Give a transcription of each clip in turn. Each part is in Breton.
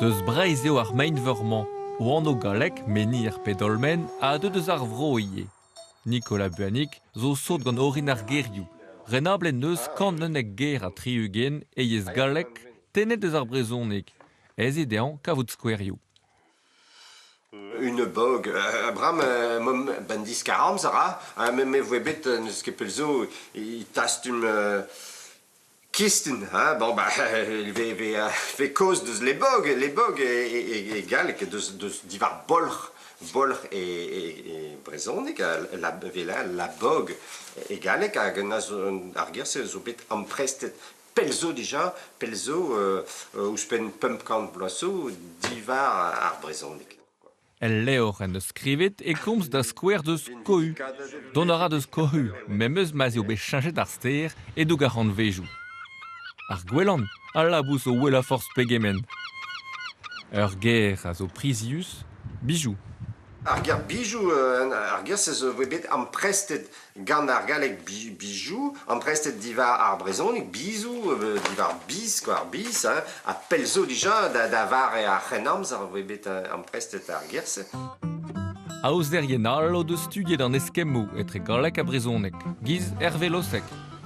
Deus breiz eo ar main verman, o anno galek menir pe dolmen a deus ar vroie. Nicolas Buanik zo saut gant orin ar gerioù. Renablen neus kant nennek ger a triugen e yez galek tenet deus ar brezonek. Ez edean kavout skouerioù. Une bog, Bram, ben 10-40 zara, mais vous bet neus ket pelzo, il taste une kisten, bon bah, il fait cause de les bog et galek, de divar bolch et brezonik, la bog et galek, a genaz ar gerse zo bet emprestet pelzo déjà, pelzo ouspen pump kant bloasso, divar ar brezonik. El leor en eus skrivet e komz da skouer deus kohu. Don a ra deus kohu, mem eus mazio bet chanchet ar stêr e do garant vejou. Ar gwelan, a labous o wela force pegemen. Ur ger a zo prizius, bijou. Ar ger bijou, ar ger se zo bet emprestet gant ar galek bijou, emprestet divar ar brezonik, bizou, divar bis, quoi, ar bis, a pelzo dija da var e ar c'henamz ar bet emprestet ar gerse. A ouz derien allo de studiet an eskemmo etre galek a brezonek, giz Hervé Losek.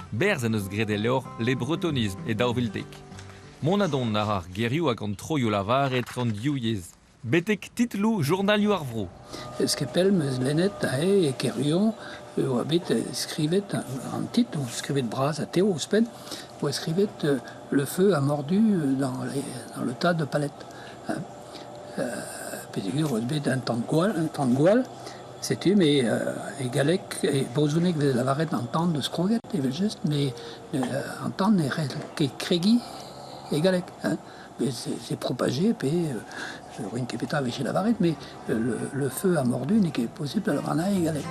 Berz en eus grede leor le bretonisme e daoviltek. Monadon ar gerioù hag an troio lavar etre an diouyez. Betek titlou journalioù ar vro. Skepel meus lennet a e kerion oa bet skrivet an tit, ou skrivet braz a teo ouspen, ou skrivet le feu a mordu dans le tas de palettes. Pesegur oa bet un tan de gwall, setu, mais e galek e brozounek vez lavaret an tan de skroget, evel just, mais an tan e ket kregi e galek. Mais c'est propagé, puis rien qui péta avec la varette, mais le feu a mordu n'est que possible à le rana et galek.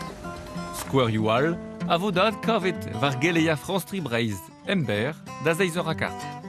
Skouerioù all, a vodad kavet var geleia France Tribreiz, ember da 16 eur a kart.